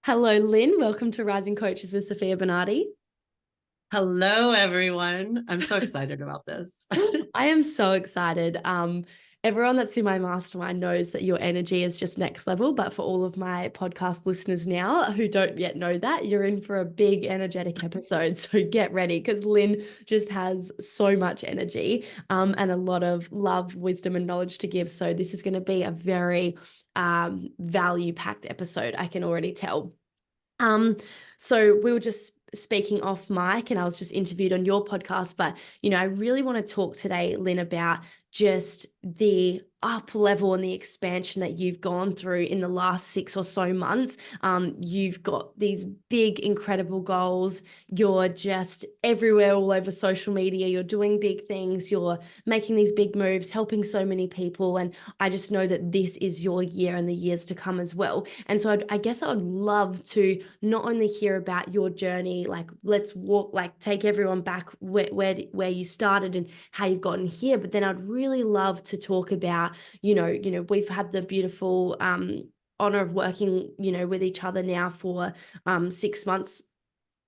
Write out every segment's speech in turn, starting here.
Hello, Lynn. Welcome to Rising Coaches with Sofia Bernardi. Hello, everyone. I'm so excited about this. I am so excited. Everyone that's in my mastermind knows that your energy is just next level. But for all of my podcast listeners now who don't yet know that, you're in for a big energetic episode. So get ready because Lynn just has so much energy and a lot of love, wisdom, and knowledge to give. So this is going to be a very value-packed episode. I can already tell. Um, so we were just speaking off mic and I was just interviewed on your podcast, but I really want to talk today, Lynn, about just the up level and the expansion that you've gone through in the last 6 or so months. You've got these big, incredible goals. You're just everywhere, all over social media. You're doing big things. You're making these big moves, helping so many people. And I just know that this is your year and the years to come as well. And so I guess I would love to not only hear about your journey, like let's walk, like take everyone back where you started and how you've gotten here, but then I'd really love to talk about, we've had the beautiful honor of working, with each other now for 6 months.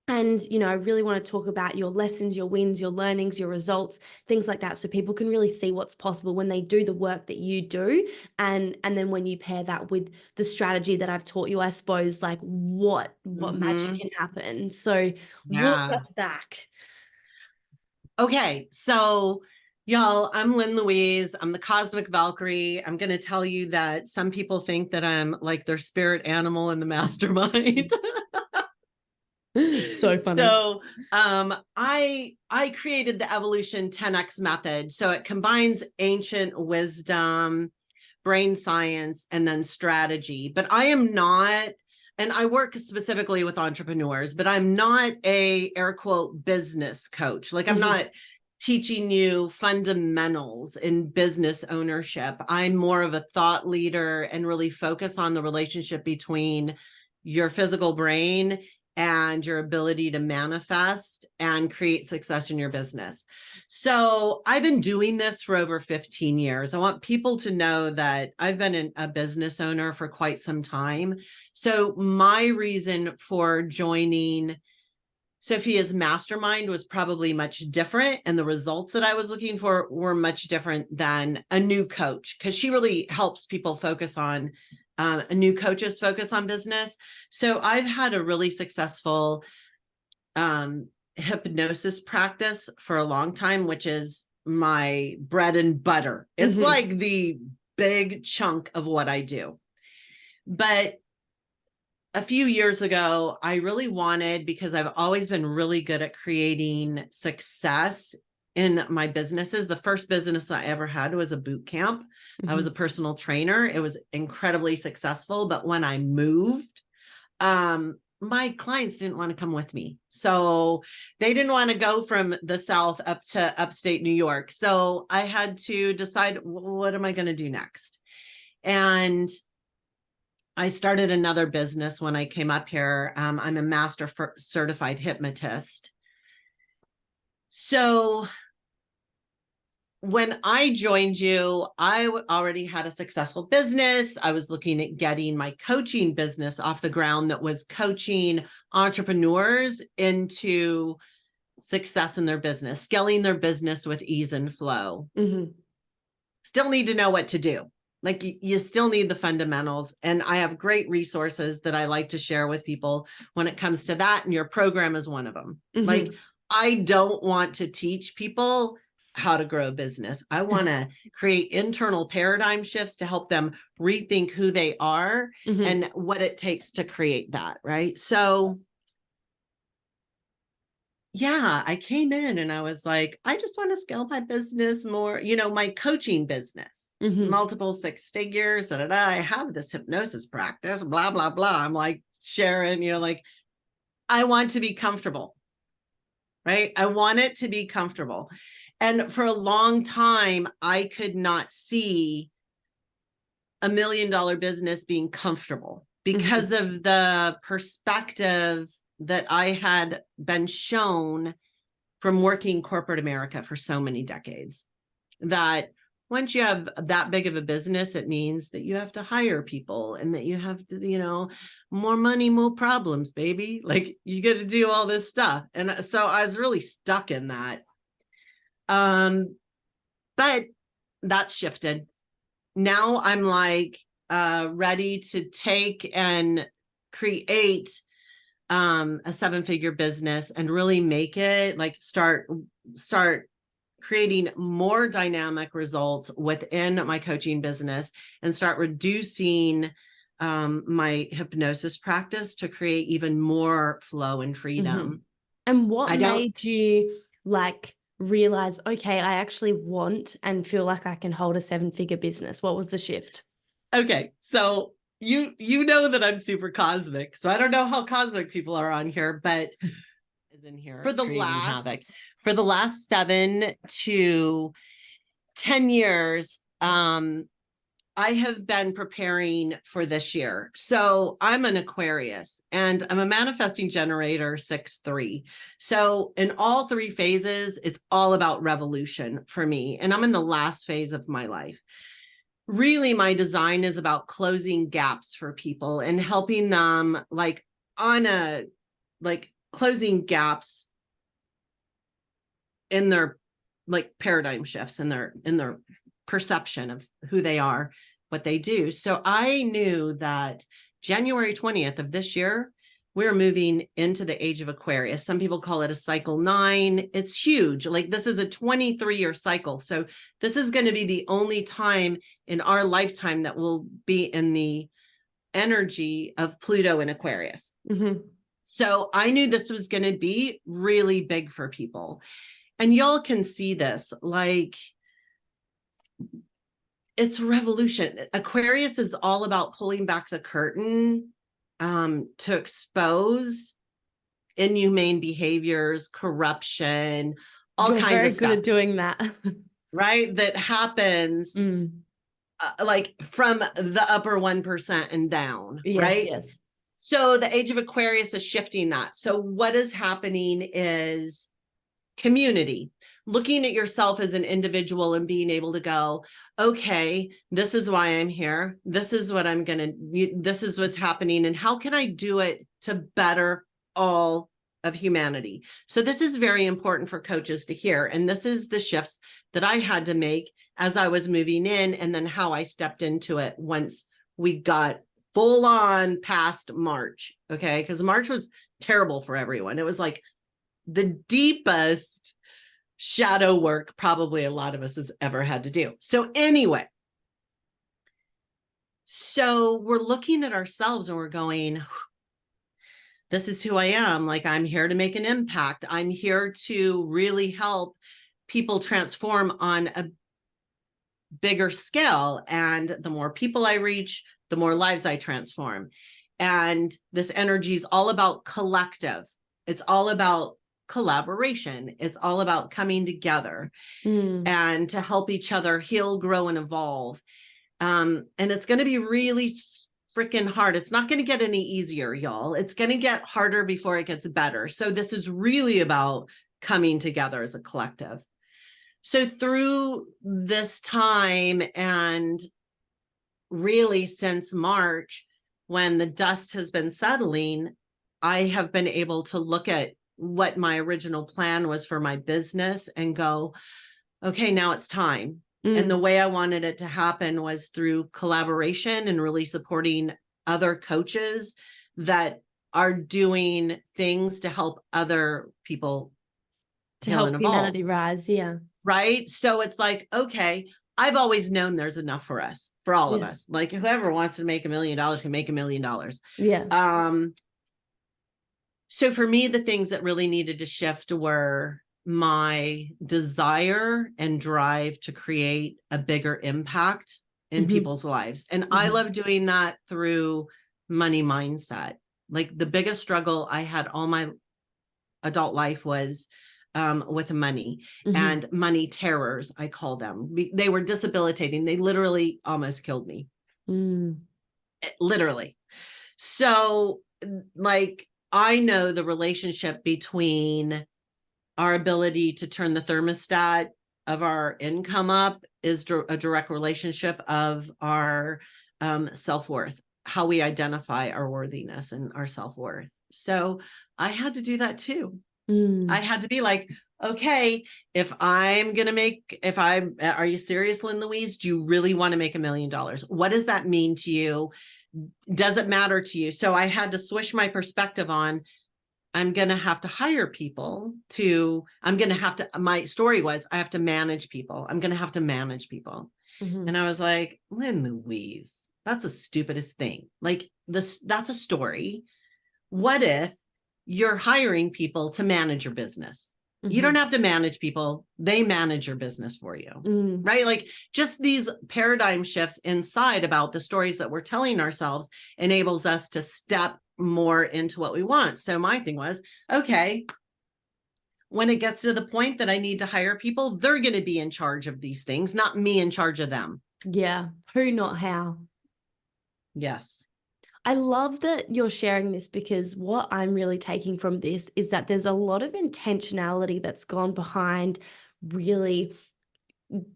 And, I really want to talk about your lessons, your wins, your learnings, your results, things like that. So people can really see what's possible when they do the work that you do. And then when you pair that with the strategy that I've taught you, I suppose, like what magic Hmm. can happen. So walk Yeah. us back. Okay. So, y'all, I'm Lynn Louise. I'm the Cosmic Valkyrie. I'm going to tell you that some people think that I'm like their spirit animal in the mastermind. So funny. So, I created the Evolution 10X method. So it combines ancient wisdom, brain science, and then strategy. But I am not, and I work specifically with entrepreneurs, but I'm not a air quote business coach. Like I'm not teaching you fundamentals in business ownership. I'm more of a thought leader and really focus on the relationship between your physical brain and your ability to manifest and create success in your business. So I've been doing this for over 15 years. I want people to know that I've been a business owner for quite some time. So my reason for joining Sofia's mastermind was probably much different. And the results that I was looking for were much different than a new coach, because she really helps people focus on a new coach's focus on business. So I've had a really successful hypnosis practice for a long time, which is my bread and butter. It's like the big chunk of what I do. But a few years ago, I really wanted, because I've always been really good at creating success in my businesses. The first business I ever had was a boot camp. I was a personal trainer. It was incredibly successful. But when I moved, my clients didn't want to come with me. So they didn't want to go from the South up to upstate New York. So I had to decide, what am I going to do next? And I started another business when I came up here. I'm a master certified hypnotist. So when I joined you, I already had a successful business. I was looking at getting my coaching business off the ground that was coaching entrepreneurs into success in their business, scaling their business with ease and flow. Still need to know what to do. Like you still need the fundamentals. And I have great resources that I like to share with people when it comes to that. And your program is one of them. Like I don't want to teach people how to grow a business. I want to create internal paradigm shifts to help them rethink who they are and what it takes to create that. Right. So yeah, I came in and I was like, I just want to scale my business more, my coaching business, multiple six figures. I have this hypnosis practice, blah, blah, blah. I'm like, Sharon, like, I want to be comfortable, right? I want it to be comfortable. And for a long time, I could not see $1 million business being comfortable because of the perspective that I had been shown from working corporate America for so many decades, that once you have that big of a business, it means that you have to hire people and that you have to, more money, more problems, baby. Like you got to do all this stuff. And so I was really stuck in that. But that's shifted. Now I'm like ready to take and create a 7-figure business and really make it like start creating more dynamic results within my coaching business and start reducing my hypnosis practice to create even more flow and freedom. And what made you like realize, okay, I actually want and feel like I can hold a 7-figure business? What was the shift? Okay, so you know that I'm super cosmic, so I don't know how cosmic people are on here, but is in here for the last 7 to 10 years. I have been preparing for this year. So I'm an Aquarius and I'm a manifesting generator 6-3. So in all 3 phases, it's all about revolution for me. And I'm in the last phase of my life. Really, my design is about closing gaps for people and helping them closing gaps in their paradigm shifts in their perception of who they are, what they do. So I knew that January 20th of this year, we're moving into the age of Aquarius. Some people call it a cycle 9. It's huge. Like this is a 23-year cycle. So this is going to be the only time in our lifetime that will be in the energy of Pluto in Aquarius. So I knew this was going to be really big for people. And y'all can see this, like it's revolution. Aquarius is all about pulling back the curtain to expose inhumane behaviors, corruption, all kinds of stuff. You're very good at doing that. Right? That happens like from the upper 1% and down, right? Yes. So the age of Aquarius is shifting that. So what is happening is community, looking at yourself as an individual and being able to go, okay, this is why I'm here. This is what this is what's happening. And how can I do it to better all of humanity? So this is very important for coaches to hear. And this is the shifts that I had to make as I was moving in, and then how I stepped into it once we got full on past March. Okay. Because March was terrible for everyone. It was like the deepest shadow work probably a lot of us has ever had to do. So anyway, so we're looking at ourselves and we're going, this is who I am. Like I'm here to make an impact. I'm here to really help people transform on a bigger scale. And the more people I reach, the more lives I transform. And this energy is all about collective. It's all about collaboration. It's all about coming together and to help each other heal, grow, and evolve. And it's going to be really freaking hard. It's not going to get any easier, y'all. It's going to get harder before it gets better. So this is really about coming together as a collective. So through this time, and really since March, when the dust has been settling, I have been able to look at what my original plan was for my business and go, okay, now it's time. And the way I wanted it to happen was through collaboration and really supporting other coaches that are doing things to help other people to help humanity rise. Yeah. Right. So it's like, okay, I've always known there's enough for us, for all of us. Like whoever wants to make $1 million can make $1 million. Yeah. So for me, the things that really needed to shift were my desire and drive to create a bigger impact in people's lives. And I love doing that through money mindset. Like the biggest struggle I had all my adult life was with money and money terrors, I call them. They were debilitating. They literally almost killed me. Literally. So like, I know the relationship between our ability to turn the thermostat of our income up is a direct relationship of our self-worth, how we identify our worthiness and our self-worth. So I had to do that too. I had to be like, okay, are you serious, Lynn Louise? Do you really want to make $1 million? What does that mean to you? Does it matter to you? So I had to switch my perspective on, I'm going to have to hire people my story was, I have to manage people. I'm going to have to manage people. And I was like, Lynn Louise, that's the stupidest thing. Like that's a story. What if you're hiring people to manage your business? You don't have to manage people. They manage your business for you, right? Like just these paradigm shifts inside about the stories that we're telling ourselves enables us to step more into what we want. So my thing was, okay, when it gets to the point that I need to hire people, they're going to be in charge of these things, not me in charge of them. Yeah. Who, not how. Yes. I love that you're sharing this, because what I'm really taking from this is that there's a lot of intentionality that's gone behind really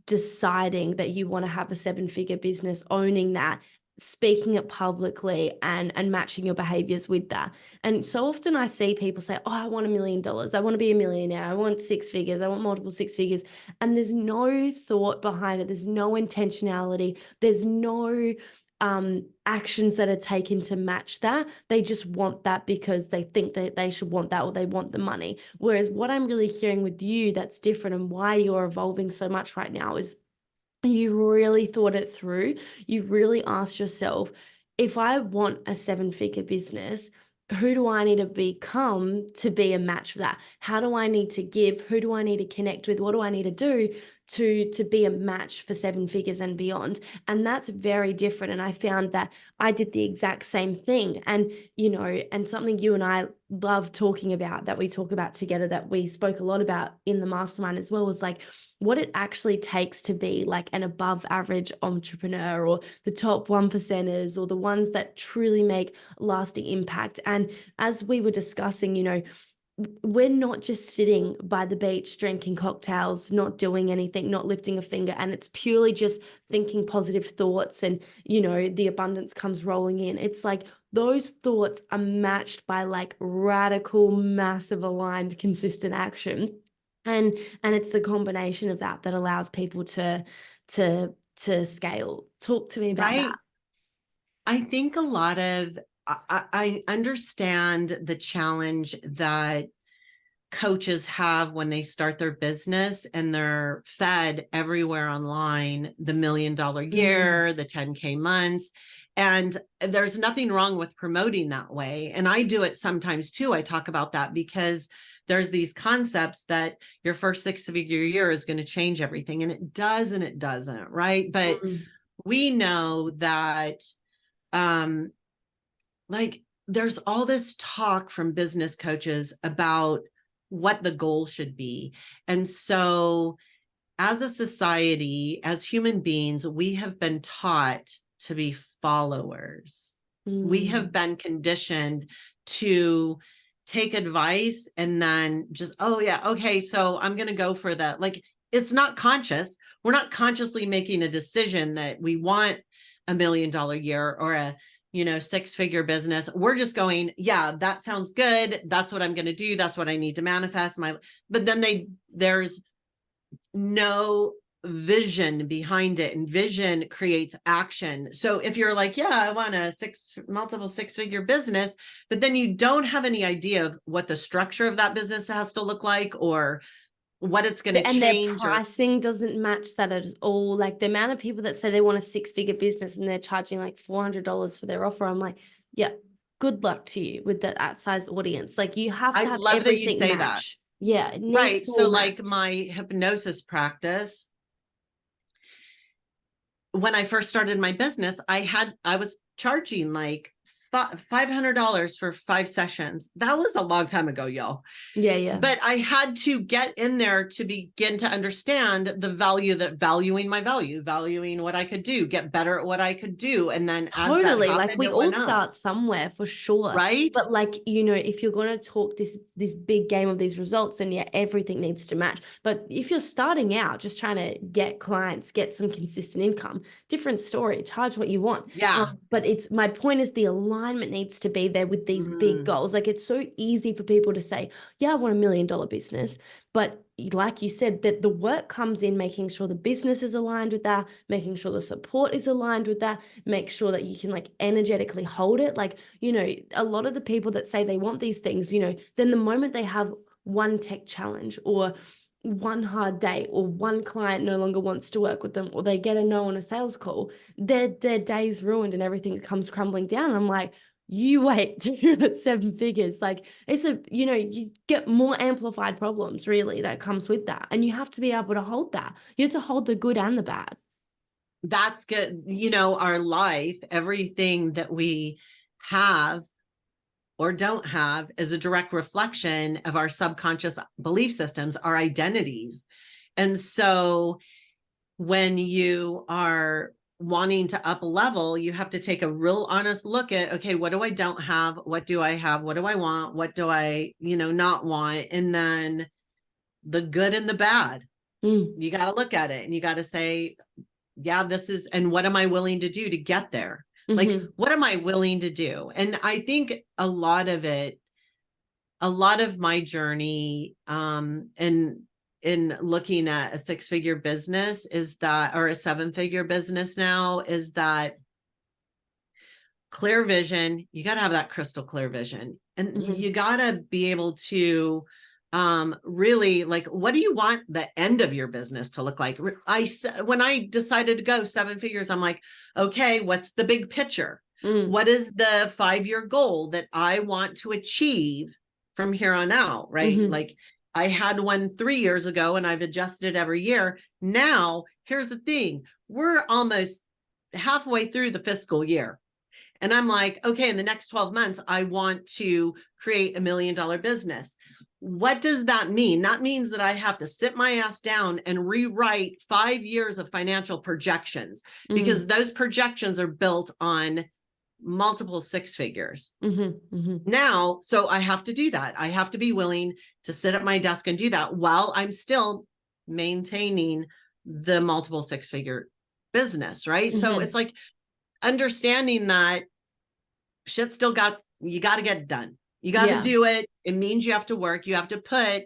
deciding that you want to have a 7-figure business, owning that, speaking it publicly, and matching your behaviors with that. And so often I see people say, oh, I want $1 million. I want to be a millionaire. I want 6 figures. I want multiple 6 figures. And there's no thought behind it. There's no intentionality. There's no actions that are taken to match that. They just want that because they think that they should want that, or they want the money. Whereas what I'm really hearing with you that's different, and why you're evolving so much right now, is you really thought it through. You really asked yourself, if I want a 7-figure business, who do I need to become to be a match for that? How do I need to give? Who do I need to connect with? What do I need to do to be a match for 7 figures and beyond? And that's very different. And I found that I did the exact same thing. And, and something you and I love talking about, that we talk about together, that we spoke a lot about in the mastermind as well, was like what it actually takes to be like an above average entrepreneur, or the top 1%ers, or the ones that truly make lasting impact. And as we were discussing, we're not just sitting by the beach drinking cocktails, not doing anything, not lifting a finger, and it's purely just thinking positive thoughts, and the abundance comes rolling in. It's like those thoughts are matched by like radical, massive, aligned, consistent action. And it's the combination of that that allows people to scale. Talk to me about that. I think I understand the challenge that coaches have when they start their business and they're fed everywhere online, the $1 million year, the 10K months. And there's nothing wrong with promoting that way. And I do it sometimes too. I talk about that because there's these concepts that your first 6-figure year is going to change everything. And it does, and it doesn't, right? But we know that like there's all this talk from business coaches about what the goal should be. And so as a society, as human beings, we have been taught to be followers. We have been conditioned to take advice and then just, oh yeah, okay, so I'm going to go for that. Like it's not conscious. We're not consciously making a decision that we want $1 million year or a 6-figure business. We're just going, yeah, that sounds good. That's what I'm going to do. That's what I need to manifest but then there's no vision behind it, and vision creates action. So if you're like, yeah, I want a multiple 6-figure business, but then you don't have any idea of what the structure of that business has to look like, or what it's going to change. And their pricing doesn't match that at all. Like the amount of people that say they want a 6-figure business and they're charging like $400 for their offer. I'm like, yeah, good luck to you with that size audience. Like you have to have everything match. That. Yeah, it needs right. So match. Like my hypnosis practice, when I first started my business, I was charging like $500 for 5 sessions. That was a long time ago, y'all. Yeah, yeah. But I had to get in there to begin to understand the value, that valuing my value, valuing what I could do, get better at what I could do. And then as that Totally. Like happened, we it all went up, start somewhere for sure. right? But like, you know, if you're going to talk this big game of these results, then yeah, everything needs to match. But if you're starting out just trying to get clients, get some consistent income, different story, charge what you want. Yeah. But it's, my point is the alignment needs to be there with these big Mm. goals. Like it's so easy for people to say, yeah, I want $1 million business. But like you said, that the work comes in making sure the business is aligned with that, making sure the support is aligned with that, make sure that you can like energetically hold it. Like, you know, a lot of the people that say they want these things, you know, then the moment they have one tech challenge or one hard day or one client no longer wants to work with them or they get a no on a sales call, their day's ruined and everything comes crumbling down. I'm like, you wait till you're at 7 figures. Like it's a, you know, you get more amplified problems really that comes with that. And you have to be able to hold that. You have to hold the good and the bad. That's good. You know, our life, everything that we have or don't have is a direct reflection of our subconscious belief systems, our identities. And so when you are wanting to up level, you have to take a real honest look at, okay, what do I don't have? What do I have? What do I want? What do I, not want? And then the good and the bad, you got to look at it and you got to say, yeah, this is, and what am I willing to do to get there? Like, what am I willing to do? And I think a lot of my journey, in looking at a 6-figure business is that, or a 7-figure business now, is that clear vision. You got to have that crystal clear vision, and you got to be able to really, like, what do you want the end of your business to look like? When I decided to go 7 figures, I'm like, okay, what's the big picture? What is the 5-year goal that I want to achieve from here on out? Right. Like I had one 3 years ago and I've adjusted every year. Now, here's the thing. We're almost halfway through the fiscal year. And I'm like, okay, in the next 12 months, I want to create $1 million business. What does that mean? That means that I have to sit my ass down and rewrite 5 years of financial projections, because those projections are built on multiple 6 figures. Now, so I have to do that. I have to be willing to sit at my desk and do that while I'm still maintaining the multiple 6-figure business, right? So it's like understanding that shit still you got to get it done. You got to do it. It means you have to work. You have to put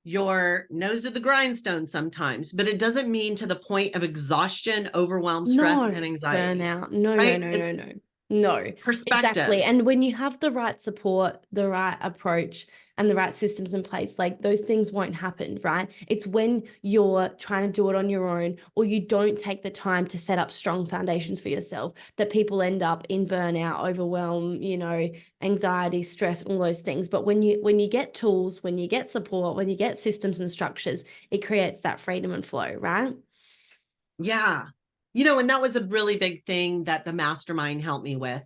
your nose to the grindstone sometimes, but it doesn't mean to the point of exhaustion, overwhelm, stress, and anxiety. Burnout. No, right? No, exactly. Perspectives. And when you have the right support, the right approach, and the right systems in place, like those things won't happen, right? It's when you're trying to do it on your own or you don't take the time to set up strong foundations for yourself that people end up in burnout, overwhelm, anxiety, stress, all those things. But when you get tools, when you get support, when you get systems and structures, it creates that freedom and flow, right? Yeah. And that was a really big thing that the mastermind helped me with,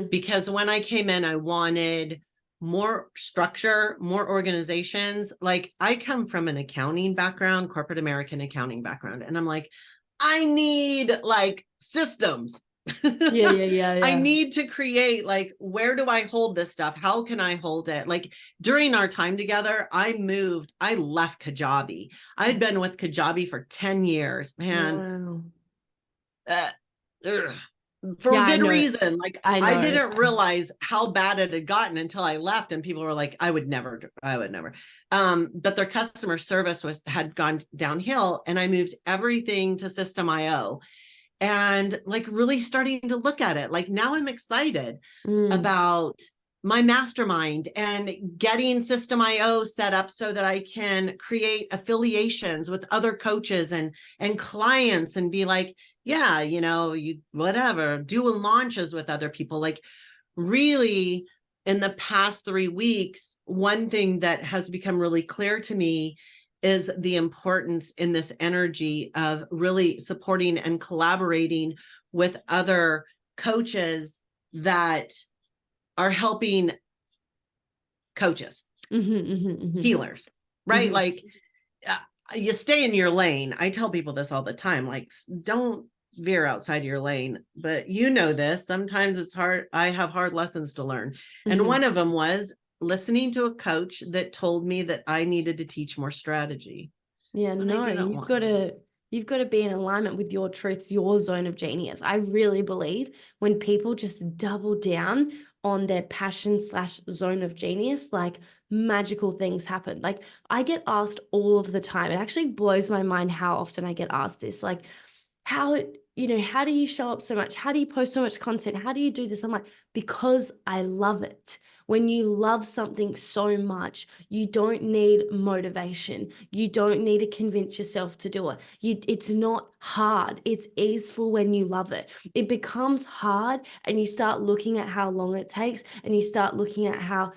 because when I came in, I wanted more structure, more organizations. Like I come from an accounting background, corporate American accounting background. And I'm like, I need like systems. Yeah. I need to create, like, where do I hold this stuff? How can I hold it? Like during our time together, I left Kajabi. I'd been with Kajabi for 10 years, man. Wow. For Yeah, I good know. reason. Like I I know. didn't realize how bad it had gotten until I left, and people were like, I would never. But their customer service had gone downhill, and I moved everything to System.io, and like really starting to look at it. Like now I'm excited about my mastermind and getting System.io set up so that I can create affiliations with other coaches and clients and be like, yeah, you whatever, doing launches with other people. Like really in the past 3 weeks, one thing that has become really clear to me is the importance in this energy of really supporting and collaborating with other coaches that are helping coaches, healers, right? Like you stay in your lane. I tell people this all the time, like, don't veer outside your lane. But you know this, sometimes it's hard. I have hard lessons to learn. And one of them was listening to a coach that told me that I needed to teach more strategy. Yeah, no, you've got to be in alignment with your truths, your zone of genius. I really believe when people just double down on their passion / zone of genius, like magical things happen. Like I get asked all of the time. It actually blows my mind how often I get asked this. Like, how do you show up so much? How do you post so much content? How do you do this? I'm like, because I love it. When you love something so much, you don't need motivation. You don't need to convince yourself to do it. It's not hard. It's easeful when you love it. It becomes hard and you start looking at how long it takes and you start looking at how,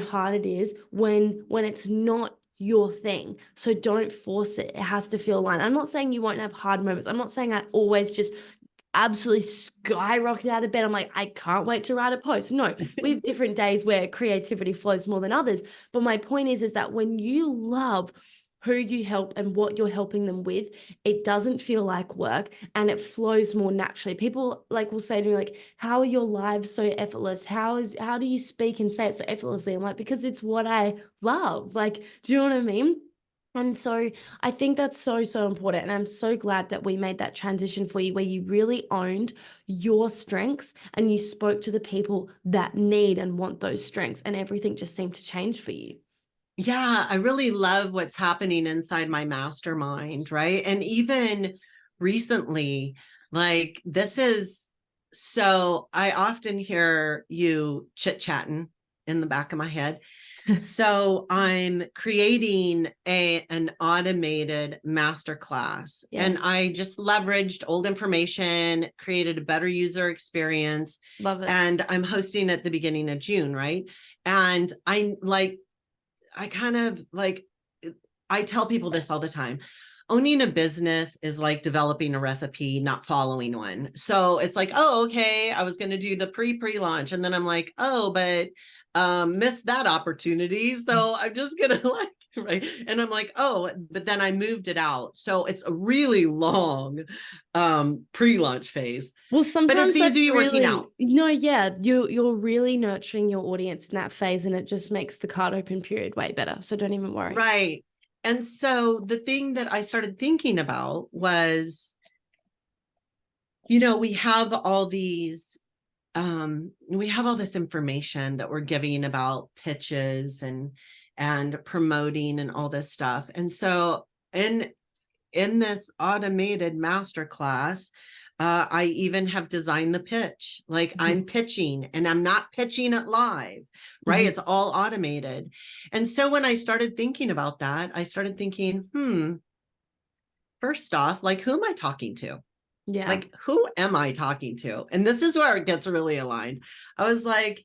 hard it is when it's not your thing. So don't force it. It has to feel aligned. I'm not saying you won't have hard moments. I'm not saying I always just absolutely skyrocket out of bed. I'm like, I can't wait to write a post. No, we have different days where creativity flows more than others. But my point is that when you love who you help and what you're helping them with, it doesn't feel like work and it flows more naturally. People like will say to me, like, how are your lives so effortless? How do you speak and say it so effortlessly? I'm like, because it's what I love. Like, do you know what I mean? And so I think that's so, so important. And I'm so glad that we made that transition for you where you really owned your strengths and you spoke to the people that need and want those strengths, and everything just seemed to change for you. Yeah, I really love what's happening inside my mastermind, right? And even recently, like so I often hear you chit-chatting in the back of my head. So I'm creating an automated masterclass, and Yes. I just leveraged old information, created a better user experience, Love it. and I'm hosting at the beginning of June, right? And I kind of like, I tell people this all the time. Owning a business is like developing a recipe, not following one. So it's like, oh, okay, I was going to do the pre-launch. And then I'm like, oh, but missed that opportunity. So I'm just going to like, right. And I'm like, oh, but then I moved it out. So it's a really long pre-launch phase. Well, But it sometimes seems to that's be working really, out. no, yeah, you're really nurturing your audience in that phase, and it just makes the card open period way better. So don't even worry. Right. And so the thing that I started thinking about was, we have all these, we have all this information that we're giving about pitches and promoting and all this stuff. And so in this automated masterclass, I even have designed the pitch. Like I'm pitching and I'm not pitching it live, right? It's all automated. And so when I started thinking about that, I started thinking, first off, like, who am I talking to? Yeah. Like, who am I talking to? And this is where it gets really aligned. I was like,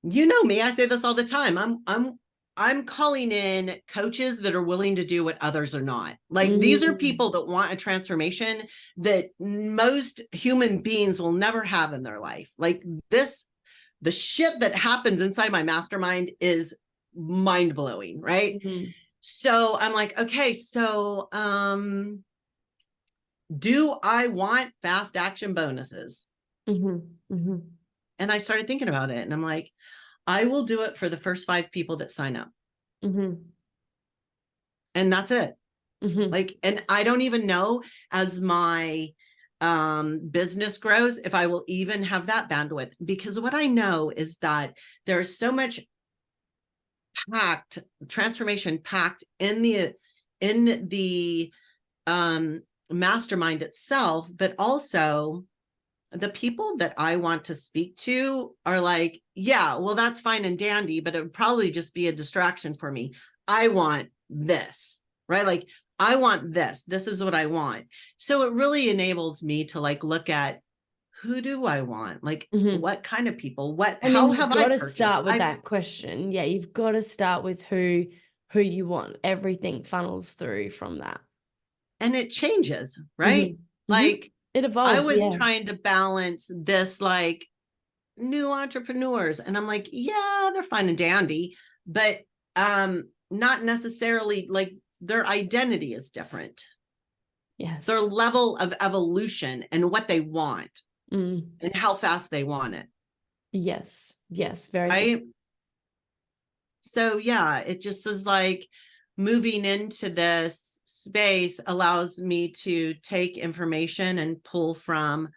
you know me, I say this all the time. I'm calling in coaches that are willing to do what others are not. Like these are people that want a transformation that most human beings will never have in their life. Like the shit that happens inside my mastermind is mind-blowing, right? So I'm like, okay, so do I want fast action bonuses? And I started thinking about it and I'm like, I will do it for the first 5 people that sign up. And that's it. Like, and I don't even know as my business grows if I will even have that bandwidth, because what I know is that there's so much transformation packed in the mastermind itself, but also the people that I want to speak to are like, yeah, well, that's fine and dandy, but it would probably just be a distraction for me. I want this, right? Like, I want this. This is what I want. So it really enables me to like look at, who do I want? Like, what kind of people? How You've have I got to purchased? start with that question. Yeah, you've got to start with who you want. Everything funnels through from that. And it changes, right? Like, It evolves. I was Yeah. trying to balance this, like, new entrepreneurs. And I'm like, yeah, they're fine and dandy, but not necessarily, like, their identity is different. Yes. Their level of evolution and what they want and how fast they want it. Yes. Yes. Very good. Right. So yeah, it just is like moving into this space allows me to take information and pull from,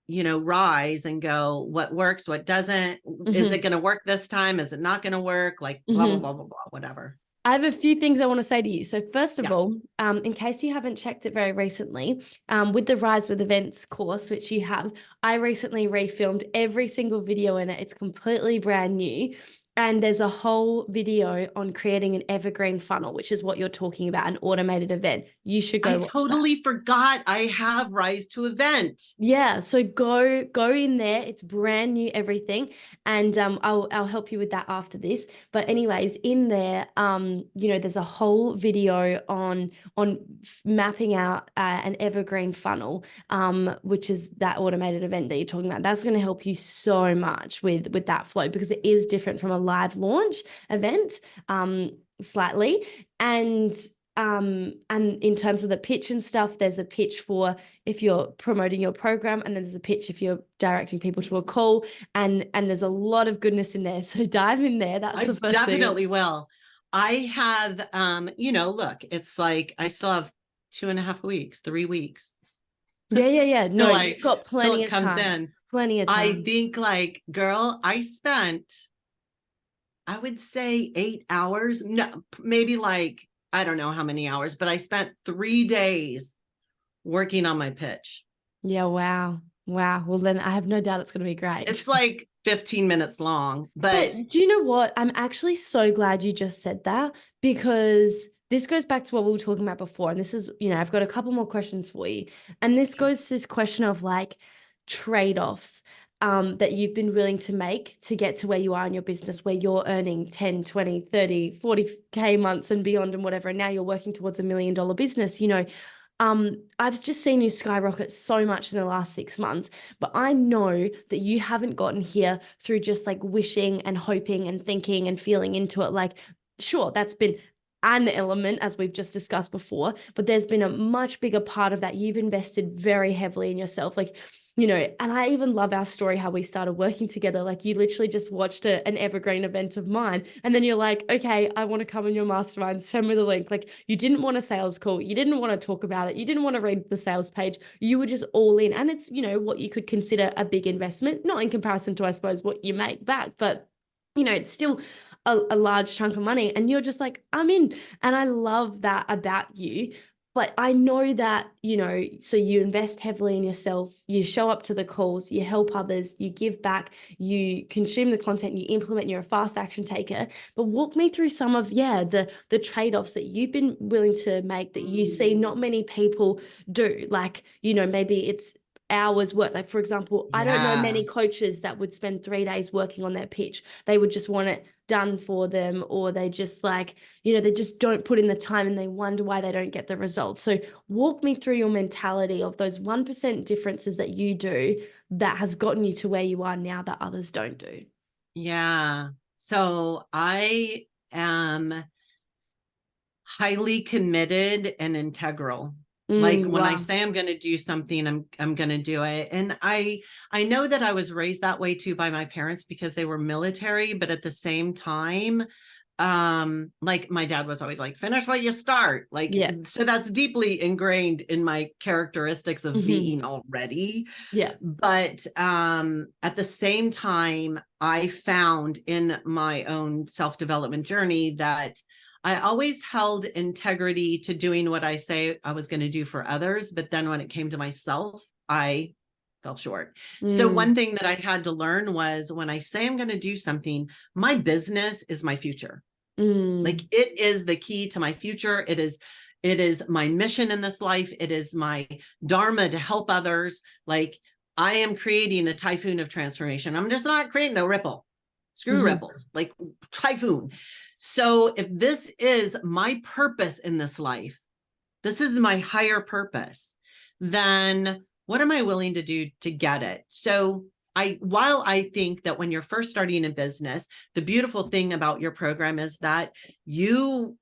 rise and go, what works, what doesn't, is it going to work this time? Is it not going to work? Like blah, blah, blah, blah, blah, whatever. I have a few things I want to say to you. So first of Yes. all, in case you haven't checked it very recently, with the Rise with Events course, which you have, I recently refilmed every single video in it. It's completely brand new. And there's a whole video on creating an evergreen funnel, which is what you're talking about, an automated event. You should go I watch totally that. forgot I have Rise to Event. Yeah, so go in there. It's brand new everything, and I'll help you with that after this. But anyways, in there, there's a whole video on mapping out an evergreen funnel, which is that automated event that you're talking about. That's going to help you so much with that flow, because it is different from a live launch event, slightly. And in terms of the pitch and stuff, there's a pitch for if you're promoting your program, and then there's a pitch if you're directing people to a call, and there's a lot of goodness in there. So dive in there. That's the first Definitely thing. will. I have, look, it's like I still have 2.5 weeks, 3 weeks. Yeah. No, you've got Till plenty it of comes time. in. Plenty of I time. think, like, girl, I spent, I would say 8 hours, no, maybe, like, I don't know how many hours, but I spent 3 days working on my pitch. Yeah, wow. Wow. Well, then I have no doubt it's going to be great. It's like 15 minutes long, but But do you know what? I'm actually so glad you just said that, because this goes back to what we were talking about before. And this is, I've got a couple more questions for you. And this goes to this question of like trade-offs that you've been willing to make to get to where you are in your business, where you're earning 10, 20, 30, 40K months and beyond and whatever. And now you're working towards $1 million business, I've just seen you skyrocket so much in the last 6 months, but I know that you haven't gotten here through just like wishing and hoping and thinking and feeling into it. Like, sure, that's been an element, as we've just discussed before, but there's been a much bigger part of that. You've invested very heavily in yourself. Like, and I even love our story, how we started working together. Like, you literally just watched an evergreen event of mine, and then you're like, okay, I want to come in your mastermind, send me the link. Like, you didn't want a sales call, you didn't want to talk about it, you didn't want to read the sales page, you were just all in. And it's, what you could consider a big investment, not in comparison to, I suppose, what you make back, but it's still a large chunk of money, and you're just like, I'm in. And I love that about you. But I know that, so you invest heavily in yourself, you show up to the calls, you help others, you give back, you consume the content, you implement, you're a fast action taker. But walk me through some of, the trade-offs that you've been willing to make that you see not many people do. Like, maybe it's hours work. Like, for example, I don't know yeah. many coaches that would spend 3 days working on their pitch. They would just want it done for them, or they just like, they just don't put in the time and they wonder why they don't get the results. So walk me through your mentality of those 1% differences that you do that has gotten you to where you are now that others don't do. Yeah. So I am highly committed and integral. Like, when I Wow. say I'm going to do something, I'm going to do it. And I know that I was raised that way too by my parents, because they were military, but at the same time, like, my dad was always like, finish what you start. Like, Yeah. so that's deeply ingrained in my characteristics of being Mm-hmm. already. Yeah. But at the same time, I found in my own self-development journey that I always held integrity to doing what I say I was going to do for others. But then when it came to myself, I fell short. So Mm. one thing that I had to learn was, when I say I'm going to do something, my business is my future. Like, Mm. it is the key to my future. It is my mission in this life. It is my dharma to help others. Like, I am creating a typhoon of transformation. I'm just not creating a ripple. Screw Mm-hmm. ripples, like typhoon. So if this is my purpose in this life, this is my higher purpose, then what am I willing to do to get it? So while I think that when you're first starting a business, the beautiful thing about your program is that you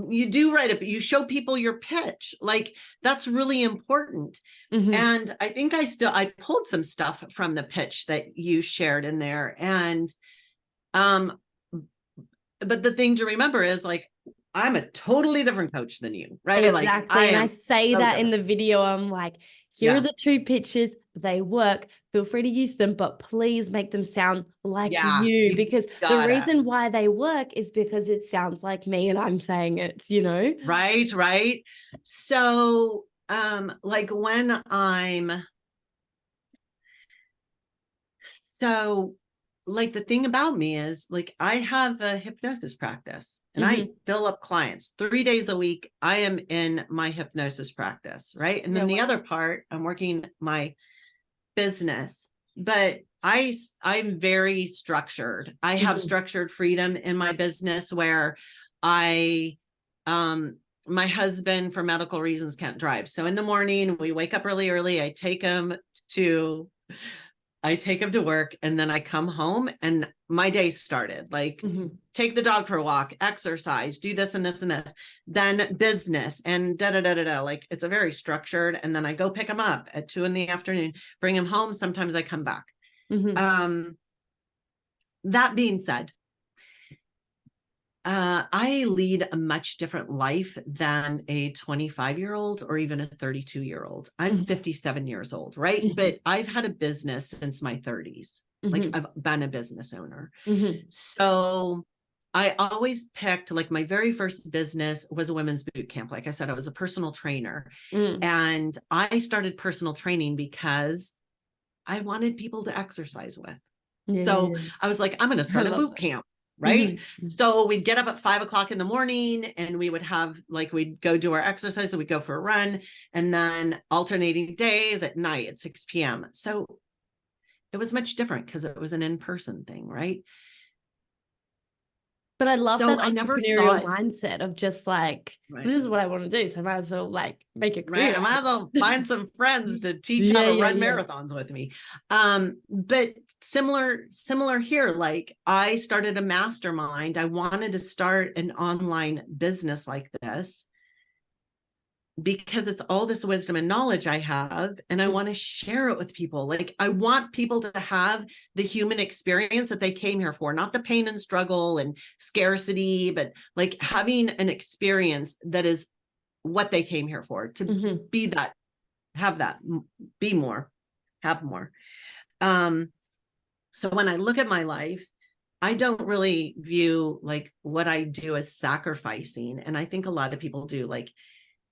do write it, but you show people your pitch. Like, that's really important. Mm-hmm. And I think I pulled some stuff from the pitch that you shared in there. And, but the thing to remember is, like, I'm a totally different coach than you, right? Like, Exactly. And I say so that in different. the video. I'm like, here are Yeah. the two pictures. They work. Feel free to use them, but please make them sound like Yeah, you, you because the gotta. reason why they work is because it sounds like me and I'm saying it, you know? Right. So, like, so, like, the thing about me is, like, I have a hypnosis practice and I fill up clients 3 days a week. I am in my hypnosis practice, right? And then Yeah, the wow. other part, I'm working my business, but I'm very structured. I have structured freedom in my business where I, my husband, for medical reasons, can't drive. So in the morning, we wake up really early. I take him to work, and then I come home and my day started. Like, take the dog for a walk, exercise, do this and this and this, then business, and da da da da da. Like, it's a very structured. And then I go pick him up at 2 p.m, bring him home. Sometimes I come back. That being said, I lead a much different life than a 25-year-old or even a 32-year-old. I'm 57 years old, right? But I've had a business since my 30s. Like, I've been a business owner. So I always picked, like, my very first business was a women's boot camp. Like I said, I was a personal trainer. And I started personal training because I wanted people to exercise with. So I was like, I'm going to start a boot camp. Right. So we'd get up at 5 o'clock in the morning and we would have, like, we'd go do our exercise. So we'd go for a run, and then alternating days at night at 6 p.m. So it was much different because it was an in-person thing. Right. But I love So that I never saw entrepreneurial it. mindset of just like, Right. this is what I want to do. So I might as well, like, make a career. Right. I might as well find some friends to teach how Yeah, to yeah, run yeah. marathons with me. But similar here. Like, I started a mastermind. I wanted to start an online business like this because it's all this wisdom and knowledge I have, and I want to share it with people. Like, I want people to have the human experience that they came here for, not the pain and struggle and scarcity, but like having an experience that is what they came here for, to be that, have that, be more, have more. So when I look at my life, I don't really view, like, what I do as sacrificing. And I think a lot of people do. Like,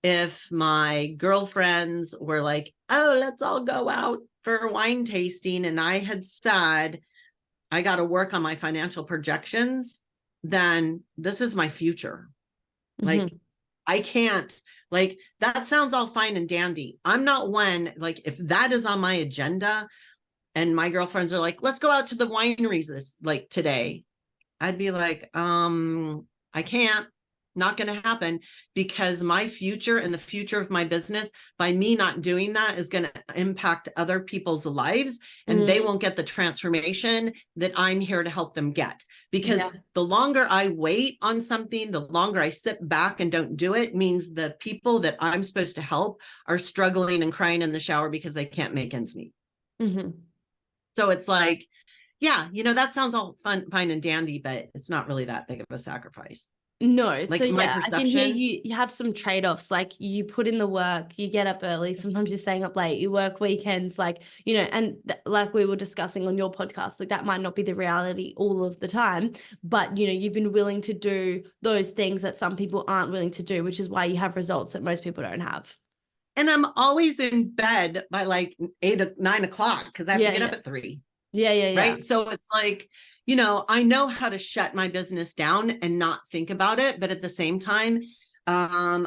if my girlfriends were like, oh, let's all go out for wine tasting, and I had said, I got to work on my financial projections, then this is my future. Like, I can't, like, that sounds all fine and dandy. I'm not one, like, if that is on my agenda and my girlfriends are like, let's go out to the wineries this, like, today, I'd be like, I can't, not going to happen, because my future and the future of my business, by me not doing that, is going to impact other people's lives, and they won't get the transformation that I'm here to help them get. Because the longer I wait on something, the longer I sit back and don't do it, means the people that I'm supposed to help are struggling and crying in the shower because they can't make ends meet. So it's like, yeah, that sounds all fine and dandy, but it's not really that big of a sacrifice. No. Like, So my yeah, I can hear perception. you have some trade-offs. Like, you put in the work, you get up early, sometimes you're staying up late, you work weekends, like, and like we were discussing on your podcast, like, that might not be the reality all of the time, but you've been willing to do those things that some people aren't willing to do, which is why you have results that most people don't have. And I'm always in bed by like 8 or 9 o'clock because I have to get up at 3. Yeah. Right. So it's like, I know how to shut my business down and not think about it. But at the same time, I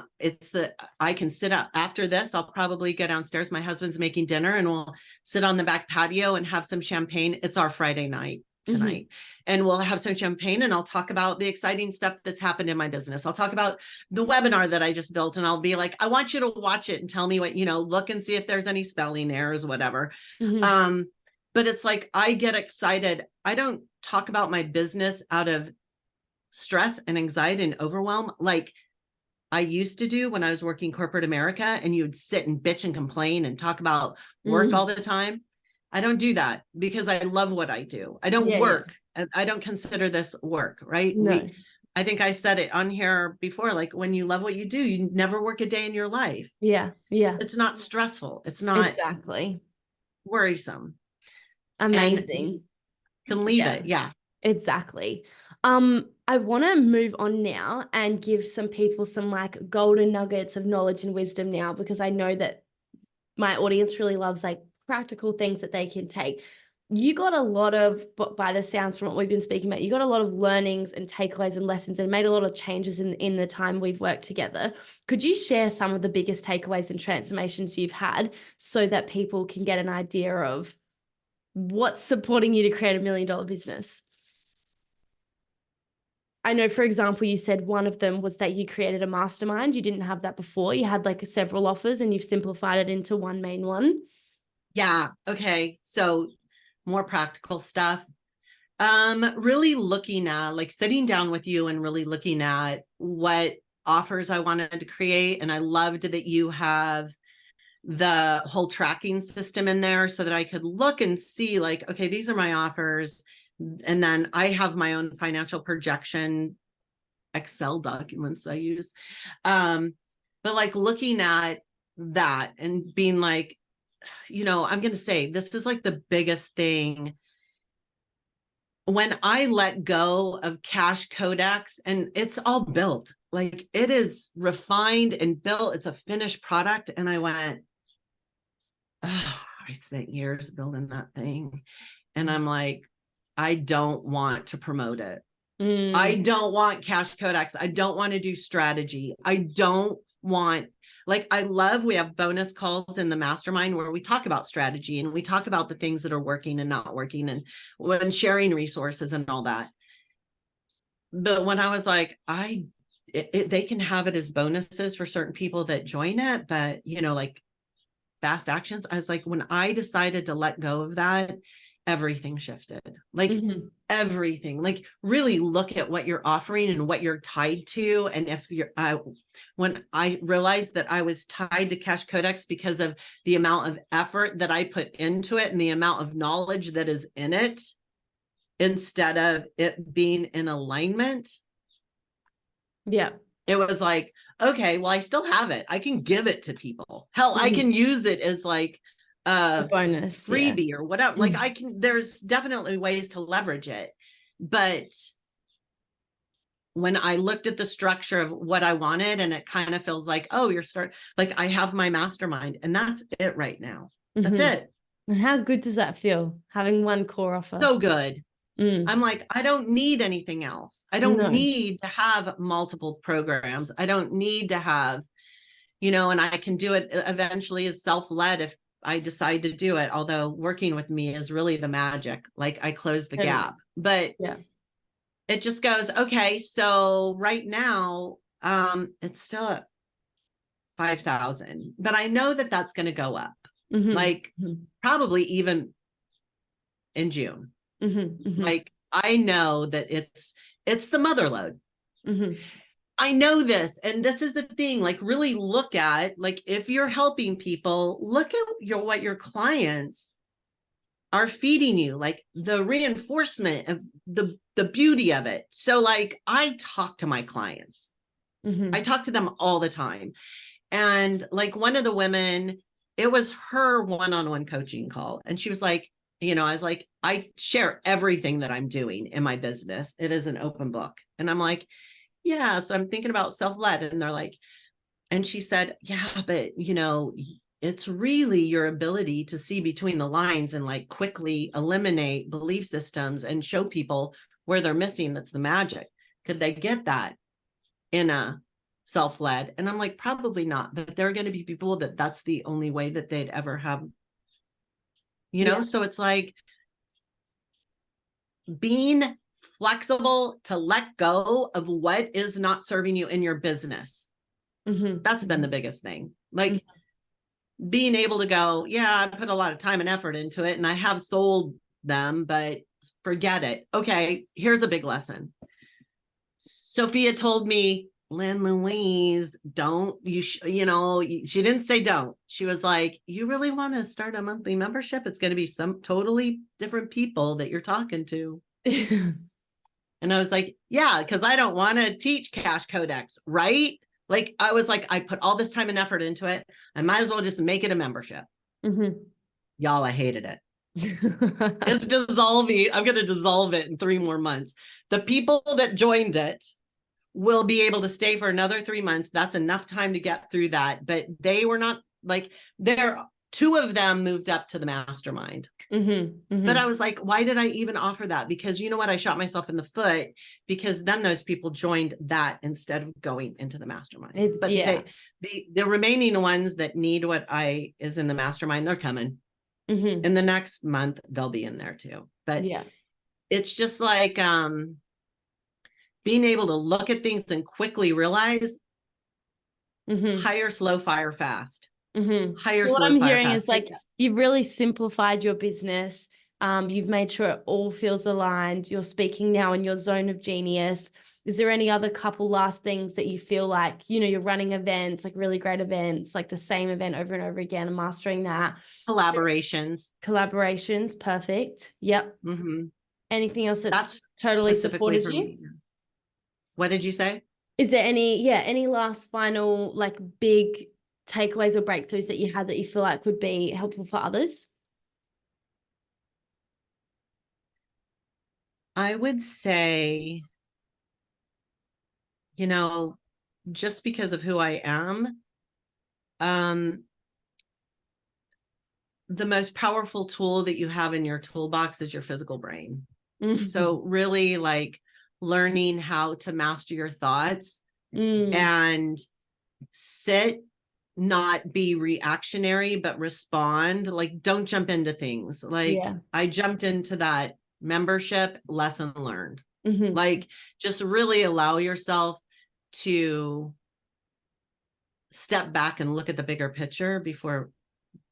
can sit up after this. I'll probably go downstairs. My husband's making dinner and we'll sit on the back patio and have some champagne. It's our Friday night. tonight. And we'll have some champagne and I'll talk about the exciting stuff that's happened in my business. I'll talk about the webinar that I just built and I'll be like, I want you to watch it and tell me what, look and see if there's any spelling errors, whatever. But it's like, I get excited. I don't talk about my business out of stress and anxiety and overwhelm like I used to do when I was working corporate America, and you'd sit and bitch and complain and talk about work all the time. I don't do that because I love what I do. I don't work. Yeah. I don't consider this work, right? No. I think I said it on here before, like when you love what you do, you never work a day in your life. Yeah. Yeah. It's not stressful. It's not exactly worrisome. Amazing. And can leave it. Yeah. Exactly. I want to move on now and give some people some like golden nuggets of knowledge and wisdom now, because I know that my audience really loves like practical things that they can take. You got a lot of, by the sounds from what we've been speaking about, you got a lot of learnings and takeaways and lessons and made a lot of changes in the time we've worked together. Could you share some of the biggest takeaways and transformations you've had so that people can get an idea of what's supporting you to create $1 million business? I know, for example, you said one of them was that you created a mastermind. You didn't have that before. You had like several offers and you've simplified it into one main one. Yeah. Okay. So more practical stuff. Really looking at like sitting down with you and really looking at what offers I wanted to create. And I loved that you have the whole tracking system in there so that I could look and see like, okay, these are my offers. And then I have my own financial projection Excel documents I use. But like looking at that and being like, I'm going to say this is like the biggest thing. When I let go of Cash Codex, and it's all built, like it is refined and built, it's a finished product. And I went, oh, I spent years building that thing. And I'm like, I don't want to promote it. I don't want Cash Codex. I don't want to do strategy. I don't want, like, we have bonus calls in the mastermind where we talk about strategy and we talk about the things that are working and not working and when sharing resources and all that. But when I was like, they can have it as bonuses for certain people that join it, but like fast actions, I was like, when I decided to let go of that, everything shifted, like everything, like really look at what you're offering and what you're tied to. And if when I realized that I was tied to Cash Codex because of the amount of effort that I put into it and the amount of knowledge that is in it, instead of it being in alignment. Yeah. It was like, okay, well, I still have it. I can give it to people. Hell, I can use it as like a bonus freebie or whatever. Like there's definitely ways to leverage it. But when I looked at the structure of what I wanted, and it kind of feels like, oh, like I have my mastermind and that's it right now. That's it. And how good does that feel, having one core offer? So good. I'm like, I don't need anything else. I don't need to have multiple programs. I don't need to have, and I can do it eventually as self-led if I decide to do it. Although working with me is really the magic. Like I close the gap, but it just goes, okay, so right now, it's still at 5,000, but I know that that's going to go up, like probably even in June. Like I know that it's the mother load. I know this, and this is the thing, like really look at, like, if you're helping people, look at what your clients are feeding you, like the reinforcement of the beauty of it. So like I talk to my clients, I talk to them all the time. And like one of the women, it was her one-on-one coaching call. And she was like, I was like, I share everything that I'm doing in my business. It is an open book. And I'm like, yeah, so I'm thinking about self-led. And they're like, and she said, yeah, but it's really your ability to see between the lines and like quickly eliminate belief systems and show people where they're missing. That's the magic. Could they get that in a self-led? And I'm like, probably not, but there are going to be people that's the only way that they'd ever have, so it's like, being flexible to let go of what is not serving you in your business. That's been the biggest thing. Like being able to go, yeah, I put a lot of time and effort into it and I have sold them, but forget it. Okay, here's a big lesson. Sophia told me, Lynn Louise, don't, she didn't say don't. She was like, you really want to start a monthly membership? It's going to be some totally different people that you're talking to. And I was like, yeah, because I don't want to teach Cash Codex, right? Like, I was like, I put all this time and effort into it. I might as well just make it a membership. Y'all, I hated it. It's dissolving. I'm going to dissolve it in 3 more months. The people that joined it will be able to stay for another 3 months. That's enough time to get through that. But they were not like, 2 of them moved up to the mastermind. But I was like, why did I even offer that? Because you know what? I shot myself in the foot, because then those people joined that instead of going into the mastermind. The remaining ones that need what is in the mastermind, they're coming. In the next month, they'll be in there too. But it's just like being able to look at things and quickly realize hire, slow, fire, fast. Hire, what slow, I'm fire, hearing fast. is like you've really simplified your business. You've made sure it all feels aligned. You're speaking now in your zone of genius. Is there any other couple last things that you feel like, you're running events, like really great events, like the same event over and over again and mastering that? Collaborations. Perfect. Yep. Anything else that's totally supported you? Me. What did you say? Is there any last final like big takeaways or breakthroughs that you had that you feel like would be helpful for others? I would say, just because of who I am, the most powerful tool that you have in your toolbox is your physical brain. So really like learning how to master your thoughts and sit, not be reactionary, but respond. Like, don't jump into things. Like I jumped into that membership, lesson learned. Like, just really allow yourself to step back and look at the bigger picture before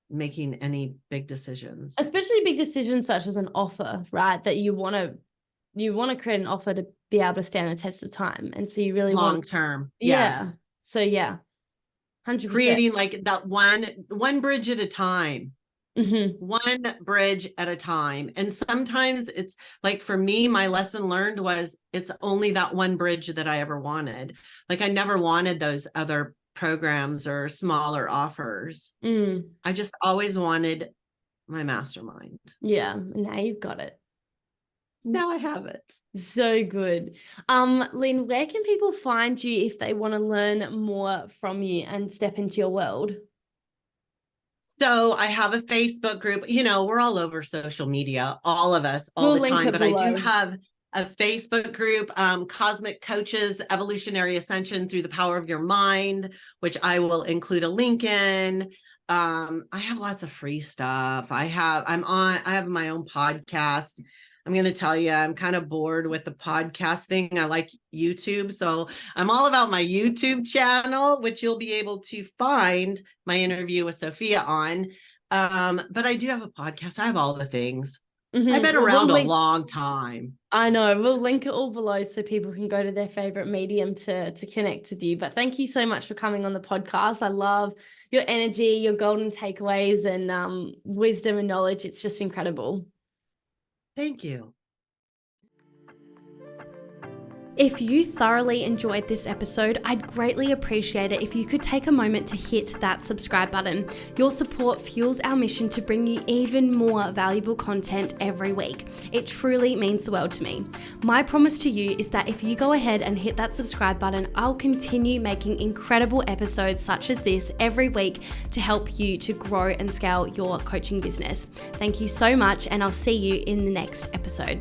making any big decisions. Especially big decisions such as an offer, right? That you want to create an offer to be able to stand the test of time. And so you really long term. Yes. So 100%. Creating like that one bridge at a time. One bridge at a time. And sometimes it's like, for me, my lesson learned was it's only that one bridge that I ever wanted. Like, I never wanted those other programs or smaller offers. I just always wanted my mastermind. Yeah. Now you've got it. Now I have it. So good. Lynn, where can people find you if they want to learn more from you and step into your world? So I have a Facebook group. We're all over social media, all of us, all the time. But I do have a Facebook group, Cosmic Coaches, Evolutionary Ascension Through the Power of Your Mind, which I will include a link in. I have lots of free stuff. I have my own podcast. I'm going to tell you, I'm kind of bored with the podcast thing. I like YouTube. So I'm all about my YouTube channel, which you'll be able to find my interview with Sophia on. But I do have a podcast. I have all the things. I've been around a long time. I know. We'll link it all below so people can go to their favorite medium to connect with you. But thank you so much for coming on the podcast. I love your energy, your golden takeaways and wisdom and knowledge. It's just incredible. Thank you. If you thoroughly enjoyed this episode, I'd greatly appreciate it if you could take a moment to hit that subscribe button. Your support fuels our mission to bring you even more valuable content every week. It truly means the world to me. My promise to you is that if you go ahead and hit that subscribe button, I'll continue making incredible episodes such as this every week to help you to grow and scale your coaching business. Thank you so much, and I'll see you in the next episode.